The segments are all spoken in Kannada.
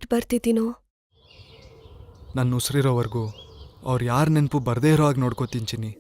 ಬಿಟ್ಟು ಬರ್ತಿದ್ದೀನೋ? ನನ್ನ ಉಸಿರಿರೋವರೆಗೂ ಅವ್ರು ಯಾರ ನೆನಪು ಬರದೇ ಇರೋ ಹಾಗೆ ನೋಡ್ಕೋತೀನಿ ಚಿನ್ನಿ.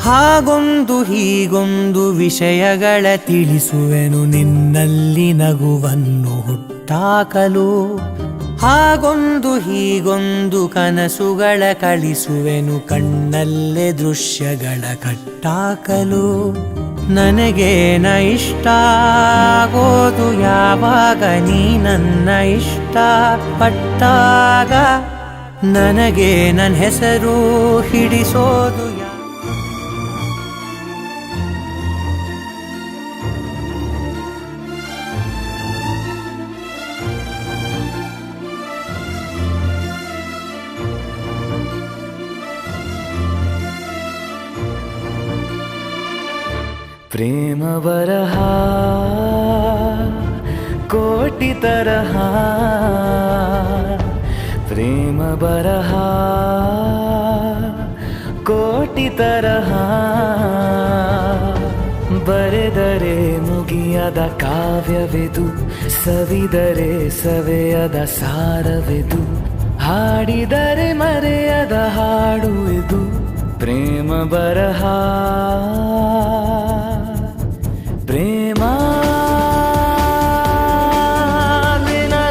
ಹಾಗೊಂದು ಹೀಗೊಂದು ವಿಷಯಗಳ ತಿಳಿಸುವೆನು ನಿನ್ನಲ್ಲಿ ನಗುವನ್ನು ಹುಟ್ಟಾಕಲು. ಹಾಗೊಂದು ಹೀಗೊಂದು ಕನಸುಗಳ ಕಳಿಸುವೆನು ಕಣ್ಣಲ್ಲೇ ದೃಶ್ಯಗಳ ಕಟ್ಟಾಕಲು. ನನಗೇನ ಇಷ್ಟ ಆಗೋದು ಯಾವಾಗ ನೀ ನನ್ನ ಇಷ್ಟ ಪಟ್ಟಾಗ. ನನಗೆ ನನ್ನ ಹೆಸರು ಹಿಡಿಸೋದು ಪ್ರೇಮ ಬರಹ ಕೋಟಿ ತರಹ. ಪ್ರೇಮ ಬರಹ ಕೋಟಿ ತರಹ. ಬರೆದರೆ ಮುಗಿಯದ ಕಾವ್ಯವೆದು, ಸವಿದರೆ ಸವೆಯದ ಸಾರವೆದು, ಹಾಡಿದರೆ ಮರೆಯದ ಹಾಡು ಇದು ಪ್ರೇಮ ಬರಹ. ಪ್ರೇಮ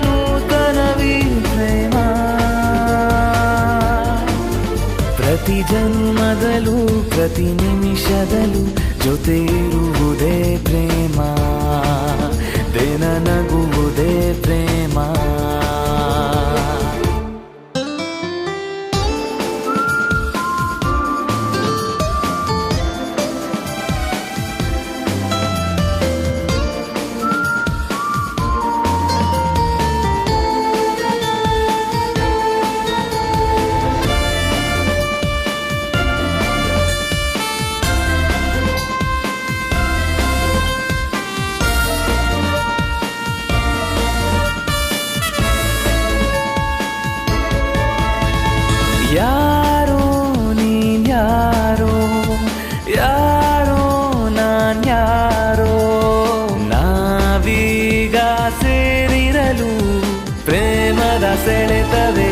ನೂತನವಿ ಪ್ರೇಮ. ಪ್ರತಿ ಜನ್ಮದಲ್ಲೂ ಪ್ರತಿ ನಿಮಿಷದಲ್ಲೂ ಜೊತೆ ಇರುವುದೇ ಪ್ರೇಮ. ದಿನ ನಗುವುದೇ ಪ್ರೇಮ. ಯಾರೋ ನೀನ್ ಯಾರೋ, ಯಾರೋ ನಾನ್ ಯಾರೋ. ನಾವೀಗ ಸೇರಿರಲು ಪ್ರೇಮದ ಸೆಳೆತವೇ